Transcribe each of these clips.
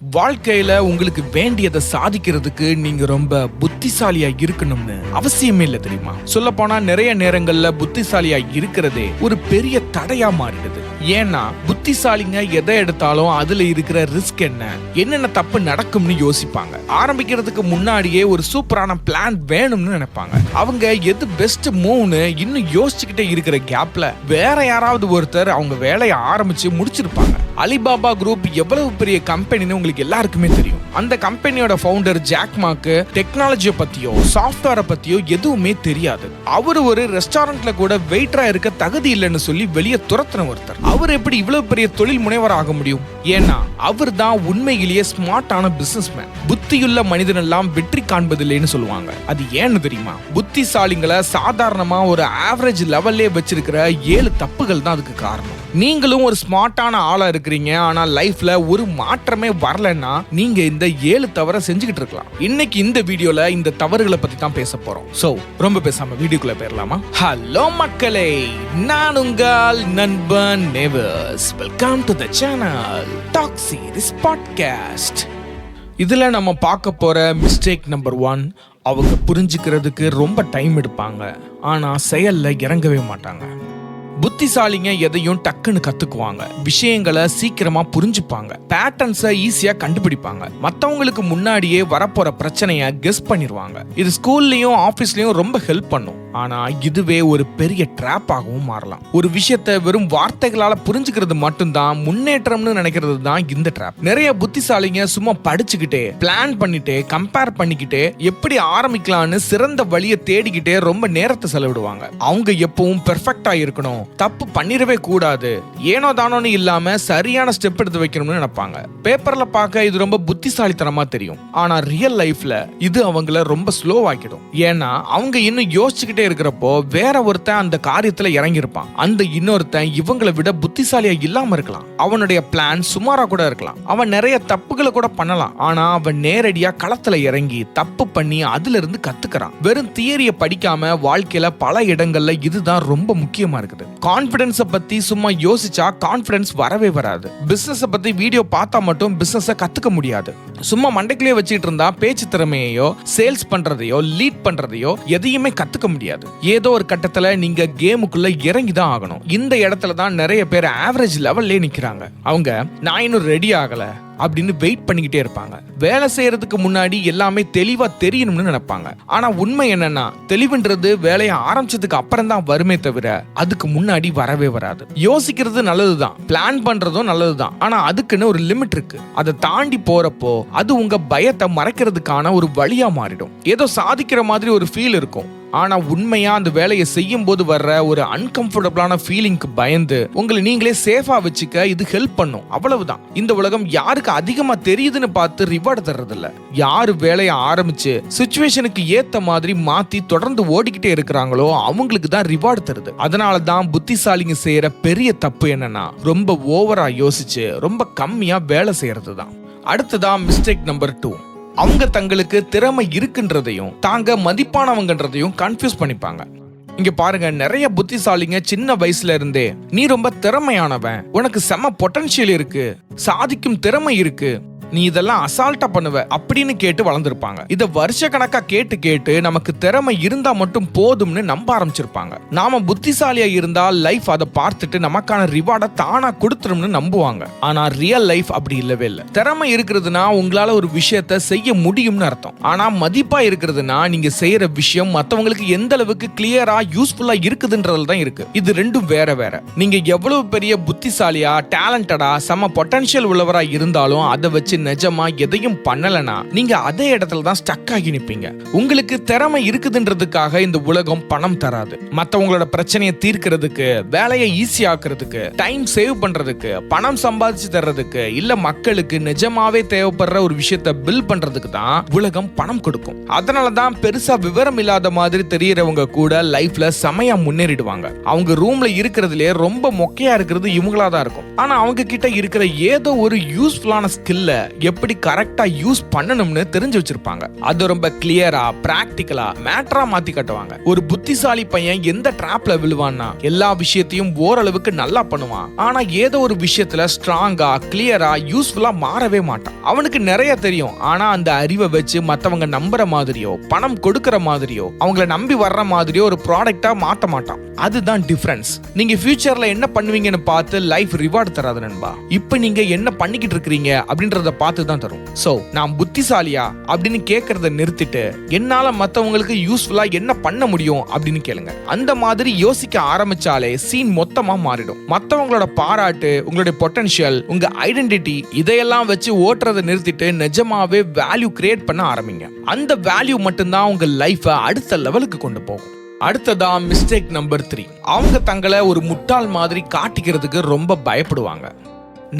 வாழ்க்கையில உங்களுக்கு வேண்டியதை சாதிக்கிறதுக்கு நீங்க ரொம்ப புத்திசாலியா இருக்கணும்னு அவசியமே இல்ல தெரியுமா? சொல்ல போனா நிறைய நேரங்கள்ல புத்திசாலியா இருக்கிறதே ஒரு பெரிய தடையா மாறிடுது. ஏன்னா புத்திசாலிங்க எதை எடுத்தாலும் அதுல இருக்கிற ரிஸ்க் என்னென்ன தப்பு நடக்கும்னு யோசிப்பாங்க. ஆரம்பிக்கிறதுக்கு முன்னாடியே ஒரு சூப்பரான பிளான் வேணும்னு நினைப்பாங்க. அவங்க எது பெஸ்ட் மூவ்னு இன்னும் யோசிச்சுக்கிட்டே இருக்கிற கேப்ல வேற யாராவது ஒருத்தர் அவங்க வேலையை ஆரம்பிச்சு முடிச்சிருப்பாங்க. அலிபாபா குரூப் எவ்வளவு பெரிய கம்பெனின்னு உங்களுக்கு எல்லாருக்குமே தெரியும். அந்த கம்பெனியோட ஃபவுண்டர் ஜாக் மாக்கு டெக்னாலஜியை பத்தியோ சாஃப்ட்வேரை பத்தியோ எதுவுமே தெரியாது. அவரு ஒரு ரெஸ்டாரண்ட்ல கூட வெயிட்டரா இருக்க தகுதி இல்லைன்னு சொல்லி வெளியே துரத்தின ஒருத்தர். அவர் எப்படி இவ்வளவு பெரிய தொழில் முனைவர் ஆக முடியும்? ஏன்னா அவர் தான் உண்மையிலேயே ஸ்மார்ட்டான பிசினஸ் மேன். புத்தியுள்ள மனிதன் எல்லாம் வெற்றி காண்பதில்லைன்னு சொல்லுவாங்க. அது ஏன்னு தெரியுமா? புத்திசாலிங்களை சாதாரணமா ஒரு ஆவரேஜ் லெவல்லே வச்சிருக்கிற 7 தப்புகள் தான் அதுக்கு காரணம். நீங்களும் ஒரு ஸ்மார்ட்டான ஆளா இருக்கிறீங்க, ஆனா லைஃப்ல ஒரு மாற்றமே வரலன்னா நீங்க இந்த 7 தவறை செஞ்சுக்கிட்டு இருக்கலாம். இன்னைக்கு இந்த வீடியோல இந்த தவறுகளை பத்தி தான் பேச போறோம். சோ ரொம்ப பேசாம வீடியோக்குள்ள போயிடலாமா? ஹலோ மக்களே, நான் உங்கள் நண்பன் நேவர்ஸ். Welcome to the channel talk series podcast. இதுல நம்ம பார்க்க போற மிஸ்டேக் நம்பர் 1, அவங்க புரிஞ்சுக்கிறதுக்கு ரொம்ப டைம் எடுப்பாங்க, ஆனா செயல்ல இறங்கவே மாட்டாங்க. புத்திசாலிங்க எதையும் டக்குன்னு கத்துக்குவாங்க, விஷயங்களை சீக்கிரமா புரிஞ்சுப்பாங்க, பேட்டர்ன்ஸை ஈஸியா கண்டுபிடிப்பாங்க, மத்தவங்களுக்கு முன்னாடியே வரப்போற பிரச்சனையை கெஸ் பண்ணிடுவாங்க. இது ஸ்கூல்லயும் ஆபீஸ்லயும் ரொம்ப ஹெல்ப் பண்ணும். ஆனா இதுவே ஒரு பெரிய ட்ராப் ஆகவும் மாறலாம். ஒரு விஷயத்தை வெறும் வார்த்தைகளால புரிஞ்சுக்கிறது மட்டும்தான் முன்னேற்றம்னு நினைக்கிறது தான் இந்த ட்ராப். நிறைய புத்திசாலிங்க சும்மா படிச்சுக்கிட்டே பிளான் பண்ணிட்டே கம்பேர் பண்ணிக்கிட்டே எப்படி ஆரம்பிக்கலாம்னு சிறந்த வழியை தேடிக்கிட்டே ரொம்ப நேரத்தை செலவிடுவாங்க. அவங்க எப்பவும் பெர்ஃபெக்டா இருக்கணும், தப்பு பண்ணிடவே கூடாது, ஏனோ தானோன்னு இல்லாம சரியான ஸ்டெப் எடுத்து வைக்கணும்னு நினைப்பாங்க. பேப்பர்ல பார்க்க இது ரொம்ப புத்திசாலித்தனமா தெரியும், ஆனா ரியல் லைஃப்ல இது அவங்கள ரொம்ப ஸ்லோ ஆக்கிடும். ஏன்னா அவங்க இன்னும் யோசிச்சுக்கிட்டே இருக்கிறப்போ வேற ஒருத்தன் அந்த காரியத்துல இறங்கி இருப்பான். அந்த இன்னொருத்தன் இவங்களை விட புத்திசாலியா இல்லாம இருக்கலாம். அவனுடைய பிளான் சுமாரா கூட இருக்கலாம், அவன் நிறைய தப்புகளை கூட பண்ணலாம், ஆனா அவன் நேரடியா களத்துல இறங்கி தப்பு பண்ணி அதுல இருந்து கத்துக்கிறான். வெறும் தியரிய படிக்காம வாழ்க்கையில பல இடங்கள்ல இதுதான் ரொம்ப முக்கியமா இருக்குது. கான்ஃபிடன்ஸை பத்தி சும்மா யோசிச்சா கான்ஃபிடன்ஸ் வரவே வராது. பிசினஸை பத்தி வீடியோ பார்த்தா மட்டும் பிசினஸை கத்துக்க முடியாது. சும்மா மண்டைக்குள்ளே வச்சுட்டு இருந்தா பேச்சு திறமையோ சேல்ஸ் பண்றதையோ லீட் பண்றதையோ எதையுமே கத்துக்க முடியாது. ஏதோ ஒரு கட்டத்துல நீங்க கேமுக்குள்ள இறங்கி தான் ஆகணும். இந்த இடத்துல தான் நிறைய பேர் ஆவரேஜ் லெவல்லே நிக்கிறாங்க. அவங்க நான் இன்னும் ரெடி ஆகல அப்படின்னு வெயிட் பண்ணிக்கிட்டே இருப்பாங்க. வேலை செய்யறதுக்கு முன்னாடி எல்லாமே தெளிவா தெரியணும்னு நினைப்பாங்க. ஆனா உண்மை என்னன்னா, தெளிவுன்றது வேலையை ஆரம்பிச்சதுக்கு அப்புறம் தான் வருமே தவிர அதுக்கு முன்னாடி வரவே வராது. யோசிக்கிறது நல்லதுதான், பிளான் பண்றதும் நல்லதுதான், ஆனா அதுக்குன்னு ஒரு லிமிட் இருக்கு. அதை தாண்டி போறப்போ அது உங்க பயத்தை மறைக்கிறதுக்கான ஒரு வழியா மாறிடும். ஏதோ சாதிக்கிற மாதிரி ஒரு ஃபீல் இருக்கும், ஆனா உண்மையா அந்த வேலையை செய்யும் போது வர்ற ஒரு அன்கம்ஃபர்டபிளான ஃபீலிங்க்கு பயந்து உங்களை நீங்களே சேஃபா வச்சுக்க இது ஹெல்ப் பண்ணும். அவ்வளவுதான். இந்த உலகம் யாருக்கு அதிகமா தெரியுதுன்னு பார்த்து ரிவார்டு தர்றது இல்ல, யாரு வேலையை ஆரம்பிச்சு சிச்சுவேஷனுக்கு ஏத்த மாதிரி மாத்தி தொடர்ந்து ஓடிக்கிட்டே இருக்கிறாங்களோ அவங்களுக்கு தான் ரிவார்டு தருது. அதனாலதான் புத்திசாலிங்க செய்யற பெரிய தப்பு என்னன்னா, ரொம்ப ஓவரா யோசிச்சு ரொம்ப கம்மியா வேலை செய்யறது தான். அடுத்ததான் மிஸ்டேக் நம்பர் 2, அவங்க தங்களுக்கு திறமை இருக்குன்றதையும் தாங்க மதிப்பானவங்கன்றதையும் கன்ஃபியூஸ் பண்ணிப்பாங்க. இங்க பாருங்க, நிறைய புத்திசாலிங்க சின்ன வயசுல இருந்தே நீ ரொம்ப திறமையானவன், உனக்கு செம பொட்டன்ஷியல் இருக்கு, சாதிக்கும் திறமை இருக்கு, நீ இதெல்லாம் அசால்ட்டா பண்ணுவ அப்படின்னு கேட்டு வளர்ந்துருப்பாங்க. இத வருஷ கணக்கா கேட்டு கேட்டு நமக்கு திறமை இருந்தா மட்டும் போதும்னு நம்ப ஆரம்பிச்சிருப்பாங்க. நாம புத்திசாலியா இருந்தா லைஃப் அதை பார்த்துட்டு நமக்கான ரிவார்டை தானா கொடுத்துரும்னு நம்புவாங்க. ஆனா ரியல் லைஃப் அப்படி இல்லவே இல்லை. திறமை இருக்கிறதுனா உங்களால ஒரு விஷயத்த செய்ய முடியும்னு அர்த்தம். ஆனா மதிப்பா இருக்கிறதுனா நீங்க செய்யற விஷயம் மத்தவங்களுக்கு எந்த அளவுக்கு கிளியரா யூஸ்ஃபுல்லா இருக்குதுன்றதுல தான் இருக்கு. இது ரெண்டும் வேற வேற. நீங்க எவ்வளவு பெரிய புத்திசாலியா டேலண்டடா செம பொட்டன்ஷியல் உள்ளவரா இருந்தாலும் அதை வச்சு நிஜமா எதையும் பண்ணலனா நீங்க அதே இடத்துல தான் ஸ்டக் ஆகி நிப்பீங்க. உங்களுக்கு திறமை இருக்குதுன்றதுக்காக இந்த உலகம் பணம் தராது. மத்தவங்களோட பிரச்சனையை தீர்க்கிறதுக்கு, வேலையை ஈஸி ஆக்குறதுக்கு, டைம் சேவ் பண்றதுக்கு, பணம் சம்பாதிச்சு தர்றதுக்கு, இல்ல மக்களுக்கு நிஜமாவே தேவைப்படுற ஒரு விஷயத்தை பில் பண்றதுக்கு தான் உலகம் பணம் கொடுக்கும். அதனாலதான் பெருசா விவரம் இல்லாத மாதிரி தெரியறவங்க கூட லைஃப்ல செமையா முன்னேறிடுவாங்க. அவங்க ரூம்ல இருக்கிறதுலே ரொம்ப மொக்கையா இருக்கிறது இவங்களா தான் இருக்கும். ஆனா அவங்க கிட்ட இருக்கிற ஏதோ ஒரு யூஸ்ஃபுல்லான ஸ்கில்ல எப்படி கரெக்டா யூஸ் பண்ணணும்னு தெரிஞ்சு வச்சிருப்பாங்க. அது ரொம்ப கிளியரா பிராக்டிகலா மேட்டரா மாத்தி காட்டுவாங்க. ஒரு புத்திசாலி பையன் எந்த டிராப்ல விழுவான்னா எல்லா விஷயத்தையும் ஓரளவுக்கு நல்லா பண்ணுவான். ஆனா ஏதோ ஒரு விஷயத்துல ஸ்ட்ராங்கா கிளியரா யூஸ்ஃபுல்லா மாறவே மாட்டான். அவனுக்கு நிறைய தெரியும், ஆனா அந்த அறிவை வச்சு மத்தவங்க நம்புற மாதிரியோ பணம் கொடுக்கற மாதிரியோ அவங்கள நம்பி வர்ற மாதிரியோ ஒரு ப்ராடக்டா மாத்த மாட்டான். அதுதான் டிஃபரன்ஸ். நீங்க ஃபியூச்சர்ல என்ன பண்ணுவீங்கன்னு பார்த்து லைஃப் ரிவார்ட் தராது நண்பா. இப்ப நீங்க என்ன பண்ணிக்கிட்டு இருக்கீங்க அப்படின்றத பார்த்து தான் தரும். சோ நான் புத்திசாலியா அப்படின்னு கேட்கறத நிறுத்திட்டு என்னால மத்தவங்களுக்கு யூஸ்ஃபுல்லா என்ன பண்ண முடியும் அப்படின்னு கேளுங்க. அந்த மாதிரி யோசிக்க ஆரம்பிச்சாலே சீன் மொத்தமா மாறிடும். மத்தவங்களோட பாராட்டு, உங்களுடைய பொட்டன்ஷியல், உங்க ஐடென்டிட்டி இதையெல்லாம் வச்சு ஓட்டுறதை நிறுத்திட்டு நிஜமாவே வேல்யூ கிரியேட் பண்ண ஆரம்பிங்க. அந்த வேல்யூ மட்டும்தான் உங்க லைஃபை அடுத்த லெவலுக்கு கொண்டு போகும். அடுத்ததா மிஸ்டேக் நம்பர் 3. அவங்க தங்களை ஒரு முட்டாள் மாதிரி காட்டிக்கிறதுக்கு ரொம்ப பயப்படுவாங்க.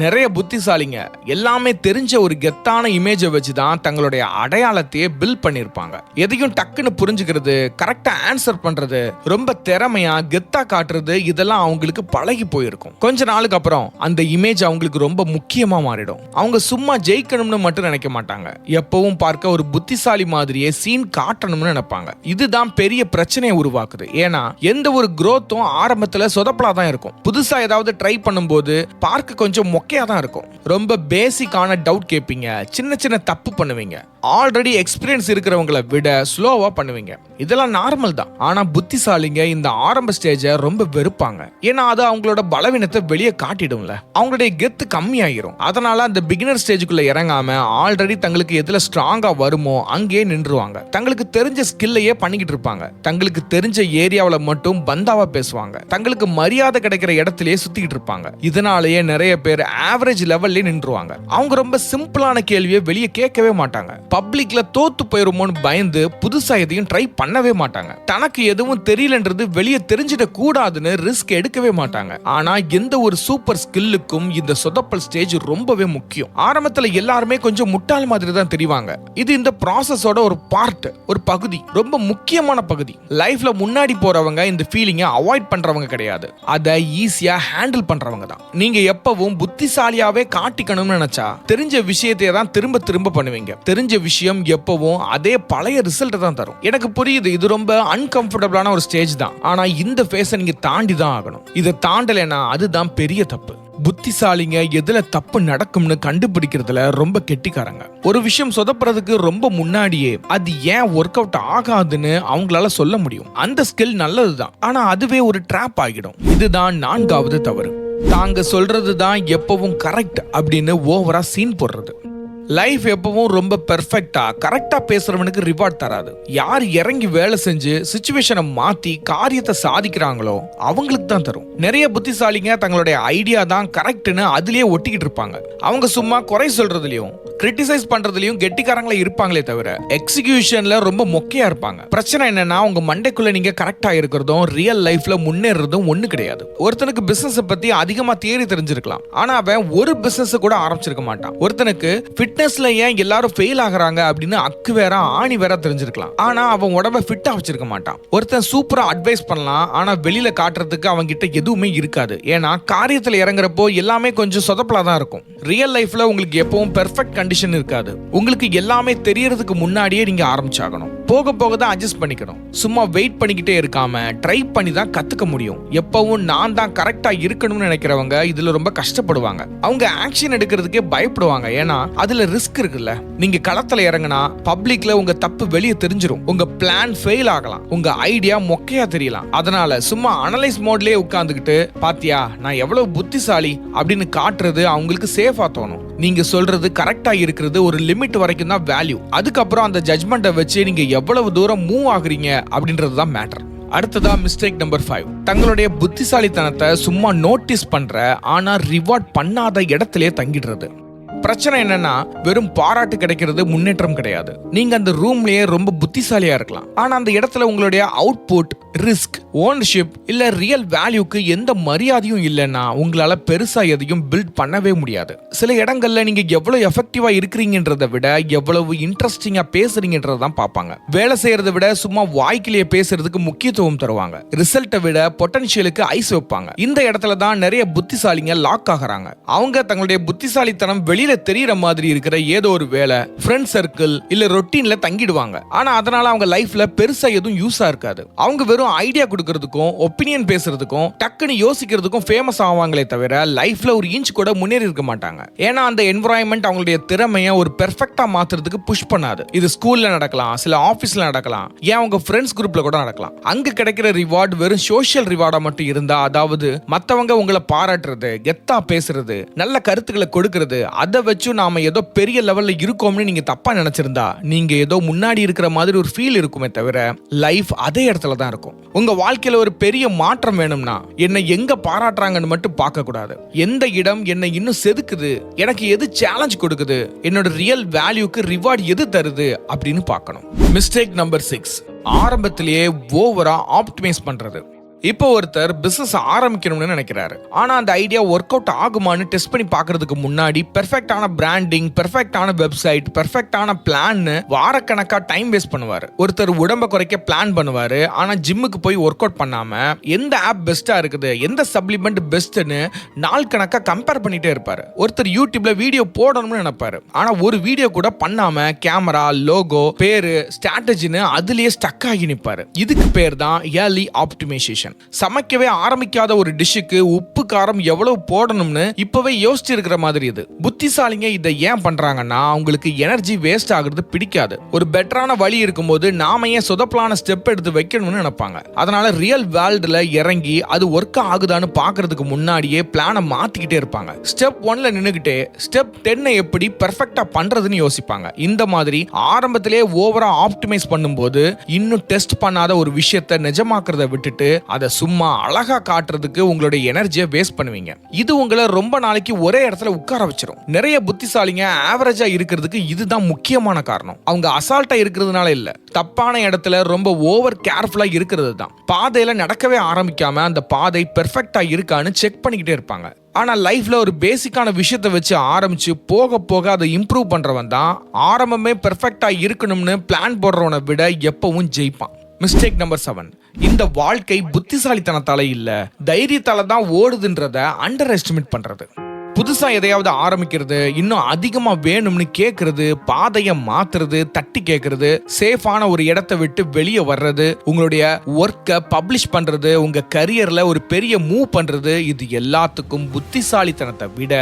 நிறைய புத்திசாலிங்க எல்லாமே தெரிஞ்ச ஒரு கெத்தான இமேஜை வச்சுதான் தங்களுடைய அடையாளத்தையே பில்ட் பண்ணிருப்பாங்க. எதையும் டக்குன்னு புரிஞ்சுக்கிறது, கரெக்டா ஆன்சர் பண்றது, ரொம்ப திறமையா கெத்தா காட்டுறது இதெல்லாம் அவங்களுக்கு பழகி போயிருக்கும். கொஞ்ச நாளுக்கு அப்புறம் அந்த இமேஜ் அவங்களுக்கு ரொம்ப முக்கியமா மாறிடும். அவங்க சும்மா ஜெயிக்கணும்னு மட்டும் நினைக்க மாட்டாங்க. எப்பவும் பார்க்க ஒரு புத்திசாலி மாதிரியே சீன் காட்டணும்னு நினைப்பாங்க. இதுதான் பெரிய பிரச்சனையை உருவாக்குது. ஏன்னா எந்த ஒரு growth-ம் ஆரம்பத்துல சொதப்பலா தான் இருக்கும். புதுசா ஏதாவது ட்ரை பண்ணும்போது பார்க்க கொஞ்சம் மொக்கையா தான் இருக்கும். ரொம்ப பேசிக்கான டவுட் கேட்பீங்க, சின்ன சின்ன தப்பு பண்ணுவீங்க, ஆல்ரெடி எக்ஸ்பீரியன்ஸ் இருக்கிறவங்களை விட ஸ்லோவா பண்ணுவீங்க. இதெல்லாம் நார்மல் தான். ஆனா புத்திசாலிங்க இந்த ஆரம்ப ஸ்டேஜை ரொம்ப வெறுப்பாங்க. ஏன்னா அது அவங்களோட பலவீனத்தை வெளியே காட்டிடும்ல. அவங்களுடைய கெத்து கம்மியாயிரும். அதனால அந்த பிகினர் ஸ்டேஜுக்குள்ள இறங்காம ஆல்ரெடி தங்களுக்கு எதுல ஸ்ட்ராங்கா வருமோ அங்கேயே நின்றுவாங்க. தங்களுக்கு தெரிஞ்ச ஸ்கில்லையே பண்ணிக்கிட்டு இருப்பாங்க. தங்களுக்கு தெரிஞ்ச ஏரியாவில் மட்டும் பந்தாவா பேசுவாங்க. தங்களுக்கு மரியாதை கிடைக்கிற இடத்திலேயே சுத்திக்கிட்டு இருப்பாங்க. இதனாலேயே நிறைய பேர் ஆவரேஜ் லெவல்ல நின்றுவாங்க. அவங்க ரொம்ப சிம்பிளான கேள்வியை வெளியே கேட்கவே மாட்டாங்க. பப்ளிக்ல தோத்து போயிருமோன்னு பயந்து புதுசா எதையும் ட்ரை பண்ணவே மாட்டாங்க. தனக்கு எதுவும் தெரியலன்றது வெளியே தெரிஞ்சிட கூடாதுன்னு ரிஸ்க் எடுக்கவே மாட்டாங்க. ஆனா எந்த ஒரு சூப்பர் ஸ்கில்லுக்கும் இந்த சொதப்பல் ஸ்டேஜ் ரொம்பவே முக்கியம். ஆரம்பத்துல எல்லாருமே கொஞ்சம் முட்டாள் மாதிரி தான் தெரிவாங்க. இது இந்த ப்ராசஸோட ஒரு பார்ட், ஒரு பகுதி, ரொம்ப முக்கியமான பகுதி. லைஃப்ல முன்னாடி போறவங்க இந்த ஃபீலிங்கை அவாய்ட் பண்றவங்க கிடையாது. அதை ஈஸியா ஹேண்டில் பண்றவங்க தான். நீங்க எப்பவும் புத்திசாலியாவே காட்டிக்கணும்னு நினைச்சா தெரிஞ்ச விஷயத்தை தான் திரும்ப திரும்ப பண்ணுவீங்க. தெரிஞ்ச விஷயம் எப்பவும் அதே பழைய ரிசல்ட் தான் தரும். எனக்கு புரியுது, இது ரொம்ப அன்கம்ஃபர்டபிளான ஒரு ஸ்டேஜ் தான். ஆனா இந்த ஃபேஸை நீங்க தாண்டி தான் ஆகணும். இதை தாண்டலைன்னா அதுதான் பெரிய தப்பு. புத்திசாலிங்க எதுல தப்பு நடக்கும்னு கண்டுபிடிக்கிறதுல ரொம்ப கெட்டிக்காரங்க. ஒரு விஷயம் சொதப்புறதுக்கு ரொம்ப முன்னாடியே அது ஏன் ஒர்க் அவுட் ஆகாதுன்னு அவங்களால சொல்ல முடியும். அந்த ஸ்கில் நல்லதுதான், ஆனா அதுவே ஒரு ட்ராப் ஆகிடும். இதுதான் 4வது தவறு. தாங்க சொல்றது தான் எப்பவும் கரெக்ட் அப்படின்னு ஓவரா சீன் போடுறது. லைஃப் எப்பவும் ரொம்ப பெர்ஃபெக்டா கரெக்டா பேசுறவனுக்கு ரிவார்ட் தராது. யார் இறங்கி வேலை செஞ்சு சிச்சுவேஷனை மாத்தி காரியத்தை சாதிக்கிறாங்களோ அவங்களுக்கு தான் தரும். நிறைய புத்திசாலிங்க தங்களுடைய ஐடியா தான் கரெக்ட்னு அதுலயே ஒட்டிக்கிட்டு இருப்பாங்க. அவங்க சும்மா குறை சொல்றதுலயும் கிரிட்டிசைஸ் பண்றதுலயும் கெட்டிக்காரங்களா இருப்பாங்களே தவிர எக்ஸிகியூஷன்ல ரொம்ப மொக்கையா இருப்பாங்க. பிரச்சனை என்னன்னா உங்க மண்டைக்குள்ள நீங்க கரெக்டா இருக்கிறதும் ரியல் லைஃப்ல முன்னேறதும் ஒண்ணு கிடையாது. ஒருத்தனுக்கு பிசினஸ் பத்தி அதிகமா தியரி தெரிஞ்சிருக்கலாம், ஆனா அவன் ஒரு பிசினஸ் கூட ஆரம்பிச்சிருக்க மாட்டான். ஒருத்தனுக்கு ஃபிட்னஸ்ல ஏன் எல்லாரும் ஃபெயில் ஆகுறாங்க அப்படின்னு அக்கு வேற ஆணி வேற தெரிஞ்சிருக்கலாம், ஆனா அவன் உடம்ப ஃபிட்டா வச்சிருக்க மாட்டான். ஒருத்தன் சூப்பரா அட்வைஸ் பண்ணலாம், ஆனா வெளியில காட்டுறதுக்கு அவங்க கிட்ட எதுவுமே இருக்காது. ஏன்னா காரியத்துல இறங்குறப்போ எல்லாமே கொஞ்சம் சொதப்பலா தான் இருக்கும். ரியல் லைஃப்ல உங்களுக்கு எப்பவும் பெர்ஃபெக்ட் கண்டிஷன் இருக்காது. உங்களுக்கு எல்லாமே தெரியறதுக்கு முன்னாடியே நீங்க ஆரம்பிச்சாகணும். போக போக தான் அட்ஜஸ்ட் பண்ணிக்கணும். சும்மா வெயிட் பண்ணிக்கிட்டே இருக்காம ட்ரை பண்ணி தான் கத்துக்க முடியும். எப்பவும் நான் தான் கரெக்டா இருக்கணும்னு நினைக்கிறவங்க இதுல ரொம்ப கஷ்டப்படுவாங்க. அவங்க ஆக்ஷன் எடுக்கிறதுக்கே பயப்படுவாங்க. ஏன்னா அதுல ரிஸ்க் இருக்குல்ல. நீங்க களத்துல இறங்கினா பப்ளிக்ல உங்க தப்பு வெளியே தெரிஞ்சிரும். உங்க பிளான் ஃபெயில் ஆகலாம், உங்க ஐடியா மொக்கையா தெரியலாம். அதனால சும்மா அனலைஸ் மோட்லயே உட்கார்ந்துகிட்டு பாத்தியா நான் எவ்வளவு புத்திசாலி அப்படின்னு காட்டுறது அவங்களுக்கு சேஃபா தோணும். நீங்க சொல்றது கரெக்டா இருக்கிறது ஒரு லிமிட் வரைக்கும் தான் வேல்யூ. அதுக்கப்புறம் அந்த ஜட்ஜ்மெண்ட்டை வச்சு நீங்க எவ்வளவு தூரம் மூவ் ஆகுறீங்க அப்படின்றது தான் மேட்டர். அடுத்ததா மிஸ்டேக் நம்பர் 5. தங்களுடைய புத்திசாலித்தனத்தை சும்மா நோட்டீஸ் பண்ற ஆனா ரிவார்ட் பண்ணாத இடத்திலே தங்கிடுறது. பிரச்சனை என்னன்னா வெறும் பாராட்டு கிடைக்கிறது முன்னேற்றம் கிடையாது. நீங்க அந்த ரூம்லயே ரொம்ப புத்திசாலியா இருக்கலாம், ஆனா அந்த இடத்துல உங்களுடைய அவுட்புட், ரிஸ்க், ஓனர்ஷிப் இல்ல ரியல் வேல்யூக்கு எந்த மரியாதையும் இல்லைன்னா உங்களால பெருசா எதையும் பில்ட் பண்ணவே முடியாது. சில இடங்கள்ல நீங்க எவ்வளவு எஃபெக்டிவா இருக்கிறீங்கன்றதை விட எவ்வளவு இன்ட்ரெஸ்டிங்கா பேசுறீங்கன்றதான் பார்ப்பாங்க. வேலை செய்யறதை விட சும்மா வாய்க்கிலேயே பேசுறதுக்கு முக்கியத்துவம் தருவாங்க. ரிசல்ட்டை விட பொட்டன்ஷியலுக்கு ஐஸ் வைப்பாங்க. இந்த இடத்துல தான் நிறைய புத்திசாலிங்க லாக் ஆகுறாங்க. அவங்க தங்களுடைய புத்திசாலித்தனம் வெளியே வெளியில தெரியற மாதிரி இருக்கிற ஏதோ ஒரு வேலை, ஃப்ரெண்ட் சர்க்கிள் இல்ல ரொட்டீன்ல தங்கிடுவாங்க. ஆனா அதனால அவங்க லைஃப்ல பெருசா எதுவும் யூஸா இருக்காது. அவங்க வெறும் ஐடியா கொடுக்கறதுக்கும் ஒப்பீனியன் பேசுறதுக்கும் டக்குன்னு யோசிக்கிறதுக்கும் ஃபேமஸ் ஆவாங்களே தவிர லைஃப்ல ஒரு இன்ச் கூட முன்னேறி இருக்க மாட்டாங்க. ஏன்னா அந்த என்விரான்மெண்ட் அவங்களுடைய திறமையை ஒரு பெர்ஃபெக்ட்டா மாத்துறதுக்கு புஷ் பண்ணாது. இது ஸ்கூல்ல நடக்கலாம், சில ஆபீஸ்ல நடக்கலாம், ஏன் உங்க ஃப்ரெண்ட்ஸ் குரூப்ல கூட நடக்கலாம். அங்க கிடைக்கிற ரிவார்ட் வெறும் சோஷியல் ரிவார்டா மட்டும் இருந்தா, அதாவது மத்தவங்க உங்களை பாராட்டுறது, கெத்தா பேசுறது, நல்ல கருத்துக்களை கொடுக்கிறது, அதை வச்சு நாம ஏதோ பெரிய லெவல்ல இருக்கோம்னு நீங்க தப்பா நினைச்சிருந்தா நீங்க ஏதோ முன்னாடி இருக்கிற மாதிரி ஒரு ஃபீல் இருக்குமே தவிர லைஃப் அதே இடத்துல தான் இருக்கும். உங்க வாழ்க்கையில ஒரு பெரிய மாற்றம் வேணும்னா என்ன எங்க பாராட்டுறாங்கன்னு மட்டும் பார்க்க கூடாது. எந்த இடம் என்ன இன்னும் செதுக்குது, எனக்கு எது சேலஞ்ச் கொடுக்குது, என்னோட ரியல் வேல்யூக்கு ரிவார்ட் எது தருது அப்படின்னு பார்க்கணும். மிஸ்டேக் நம்பர் 6, ஆரம்பத்திலேயே ஓவரா ஆப்டிமைஸ் பண்றது. இப்போ ஒருத்தர் பிசினஸ் ஆரம்பிக்கணும்னு நினைக்கிறாரு. ஆனா அந்த ஐடியா ஒர்க் அவுட் ஆகுமான்னு டெஸ்ட் பண்ணி பார்க்கிறதுக்கு முன்னாடி பெர்ஃபெக்ட்டான பிராண்டிங், பெர்ஃபெக்ட்டான வெப்சைட், பெர்ஃபெக்ட்டான பிளான் வாரக்கணக்கா டைம் வேஸ்ட் பண்ணுவாரு. ஒருத்தர் உடம்ப குறைக்க பிளான் பண்ணுவாரு. ஆனா ஜிம்முக்கு போய் ஒர்க் அவுட் பண்ணாம எந்த ஆப் பெஸ்டா இருக்குது, எந்த சப்ளிமெண்ட் பெஸ்ட்னு நாள் கணக்கா கம்பேர் பண்ணிட்டே இருப்பாரு. ஒருத்தர் யூடியூப்ல வீடியோ போடணும்னு நினைப்பாரு. ஆனா ஒரு வீடியோ கூட பண்ணாம கேமரா, லோகோ, பேரு, ஸ்ட்ராட்டஜின்னு அதுலயே ஸ்டக் ஆகி நிப்பாரு. இதுக்கு பேர் தான் ஏர்லி ஆப்டிமைசேஷன். சமைக்கவே ஆரம்பிக்காத ஒரு டிஷ்ஷுக்கு உப்பு காரம் எவ்வளவு போடணும்னு இப்பவே யோசிச்சு இருக்கிற மாதிரி இது. புத்திசாலிங்க இதை ஏன் பண்றாங்கன்னா அவங்களுக்கு எனர்ஜி வேஸ்ட் ஆகுறது பிடிக்காது. ஒரு பெட்டரான வழி இருக்கும்போது நாம ஏன் சொதப்பலான ஸ்டெப் எடுத்து வைக்கணும்னு நினைப்பாங்க. அதனால ரியல் வேர்ல்டுல இறங்கி அது ஒர்க் ஆகுதான்னு பாக்குறதுக்கு முன்னாடியே பிளானை மாத்திக்கிட்டே இருப்பாங்க. ஸ்டெப் 1ல நின்னுகிட்டே ஸ்டெப் 10 எப்படி பெர்ஃபெக்ட்டா பண்றதுன்னு யோசிப்பாங்க. இந்த மாதிரி ஆரம்பத்திலே ஓவரா ஆப்டிமைஸ் பண்ணும்போது இன்னும் டெஸ்ட் பண்ணாத ஒரு விஷயத்தை நிஜமாக்குறத விட்டுட்டு அதை சும்மா அழகா காட்டுறதுக்கு உங்களுடைய எனர்ஜியை வேஸ்ட் பண்ணுவீங்க. இது உங்களை ரொம்ப நாளைக்கு ஒரே இடத்துல உட்கார வச்சிரும். நிறைய புத்திசாலிங்க ஆவரேஜா இருக்கிறதுக்கு இதுதான் முக்கியமான காரணம். அவங்க அசால்ட்டா இருக்கிறதுனால இல்ல, தப்பான இடத்துல ரொம்ப ஓவர் கேர்ஃபுல்லா இருக்கிறது தான். பாதையில நடக்கவே ஆரம்பிக்காம அந்த பாதை பெர்ஃபெக்ட்டா இருக்கான்னு செக் பண்ணிக்கிட்டே இருப்பாங்க. ஆனா லைஃப்ல ஒரு பேசிக்கான விஷயத்தை வச்சு ஆரம்பிச்சு போக போக அதை இம்ப்ரூவ் பண்றவன் தான் ஆரம்பமே பெர்ஃபெக்ட்டா இருக்கணும்னு பிளான் போடுறவனை விட எப்பவும் ஜெயிப்பான். மிஸ்டேக் நம்பர் 7, இந்த வாழ்க்கை புத்திசாலித்தனத்தால இல்ல தைரியத்தால தான் ஓடுதுன்றத அண்டர் எஸ்டிமேட் பண்றது. புதுசா எதையாவது ஆரம்பிக்கிறது, இன்னும் அதிகமா வேணும்னு கேட்கறது, பாதையை மாத்துறது, தட்டி கேட்கறது, சேஃபான ஒரு இடத்தை விட்டு வெளியே வர்றது, உங்களுடைய ஒர்க்கை பப்ளிஷ் பண்றது, உங்க கரியர்ல ஒரு பெரிய மூவ் பண்றது, இது எல்லாத்துக்கும் புத்திசாலித்தனத்தை விட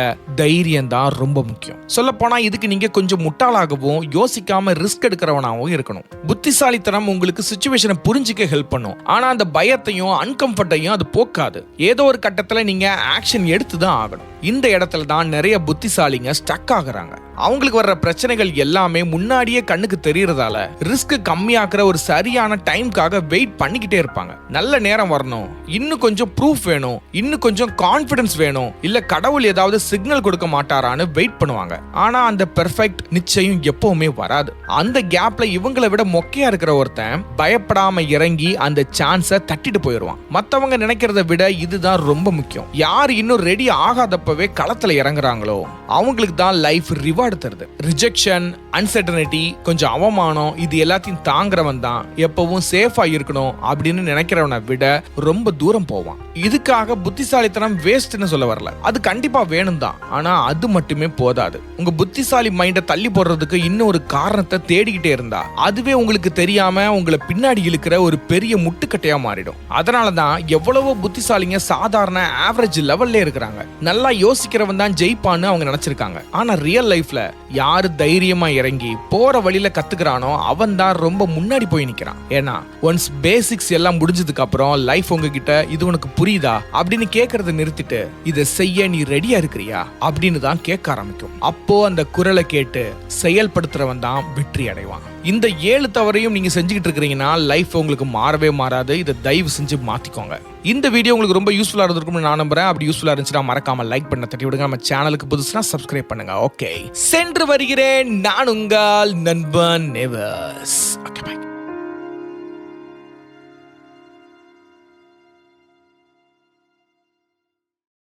தைரியம் தான் ரொம்ப முக்கியம். சொல்ல போனா இதுக்கு நீங்க கொஞ்சம் முட்டாளாகவும் யோசிக்காம ரிஸ்க் எடுக்கிறவனாகவும் இருக்கணும். புத்திசாலித்தனம் உங்களுக்கு சிச்சுவேஷனை புரிஞ்சிக்க ஹெல்ப் பண்ணும். ஆனா அந்த பயத்தையும் அன்கம்ஃபர்ட்டையும் அது போக்காது. ஏதோ ஒரு கட்டத்துல நீங்க ஆக்ஷன் எடுத்து தான் ஆகணும். இந்த இடத்துல தான் நிறைய புத்திசாலிங்க ஸ்டக் ஆகுறாங்க. அவங்களுக்கு வர்ற பிரச்சனைகள் எல்லாமே முன்னாடியே கண்ணுக்கு தெரியறதால ரிஸ்க் கம்மியாக்குற ஒரு சரியான டைம்காக வெயிட் பண்ணிக்கிட்டே இருப்பாங்க. நல்ல நேரம் வரணும், இன்னும் கொஞ்சம் ப்ரூஃப் வேணும், இன்னும் கொஞ்சம் கான்ஃபிடன்ஸ் வேணும், இல்ல கடவுள் ஏதாவது சிக்னல் கொடுக்க மாட்டாரான்னு வெயிட் பண்ணுவாங்க. ஆனா அந்த பெர்ஃபெக்ட் நிச்சயம் எப்பவுமே வராது. அந்த கேப்ல இவங்களை விட மொக்கையா இருக்கிற ஒருத்தன் பயப்படாம இறங்கி அந்த சான்ஸை தட்டிட்டு போயிடுவான். மத்தவங்க நினைக்கிறத விட இதுதான் ரொம்ப முக்கியம். யார் இன்னும் ரெடி ஆகாதப்பவே களத்துல இறங்குறாங்களோ அவங்களுக்கு தான் லைஃப் ரிவார்டு தருது. ரிஜெக்ஷன், அன்சர்டனிட்டி, கொஞ்சம் அவமானம், இது எல்லாத்தையும் தாங்குறவன் தான் எப்பவும் சேஃபா இருக்கணும் அப்படின்னு நினைக்கிறவனை விட ரொம்ப தூரம் போவான். இதுக்காக புத்திசாலித்தனம் வேஸ்ட்னு சொல்ல வரல, அது கண்டிப்பா வேணும் தான். ஆனா அது மட்டுமே போதாது. உங்க புத்திசாலி மைண்டை தள்ளி போடுறதுக்கு இன்னும் ஒரு காரணத்தை தேடிக்கிட்டே இருந்தா அதுவே உங்களுக்கு தெரியாம உங்களை பின்னாடி இழுக்கிற ஒரு பெரிய முட்டுக்கட்டையா மாறிடும். அதனாலதான் எவ்வளவோ புத்திசாலிங்க சாதாரண ஆவரேஜ் லெவல்ல இருக்கிறாங்க. நல்லா யோசிக்கிறவன் தான் ஜெயிப்பான்னு அவங்க நினைச்சிருக்காங்க. ஆனா ரியல் லைஃப்ல யாரு தைரியமா இறங்கி போற வழியில கத்துக்கிறானோ அவன் தான் ரொம்ப முன்னாடி போய் நிக்கிறான். ஏன்னா ஒன்ஸ் பேசிக்ஸ் எல்லாம் முடிஞ்சதுக்கு அப்புறம் லைஃப் உங்ககிட்ட இது உனக்கு புரியுதா அப்படின்னு கேட்கறத நிறுத்திட்டு இதை செய்ய நீ ரெடியா இருக்கிறியா அப்படின்னு தான் கேட்க ஆரம்பிக்கும். அப்போ அந்த குரலை கேட்டு செயல்படுத்துறவன் தான் வெற்றி அடைவான். இந்த 7 தவறையும் நீங்க செஞ்சுக்கிட்டு இருக்கிறீங்கன்னா லைஃப் உங்களுக்கு மாறவே மாறாது. இதை தயவு செஞ்சு மாத்திக்கோங்க. இந்த வீடியோ உங்களுக்கு ரொம்ப யூஸ்ஃபுல்லா இருந்திருக்கும்னு நான் நம்புறேன். அப்படி யூஸ்ஃபுல்லா இருந்துச்சுன்னா மறக்காம லைக் பண்ண தட்டி விடுங்க. நம்ம சேனலுக்கு புதுசுனா சப்ஸ்கிரைப் பண்ணுங்க. ஓகே, சென்று வருகிறேன். நான் உங்கள் நண்பன் நெவர்ஸ்.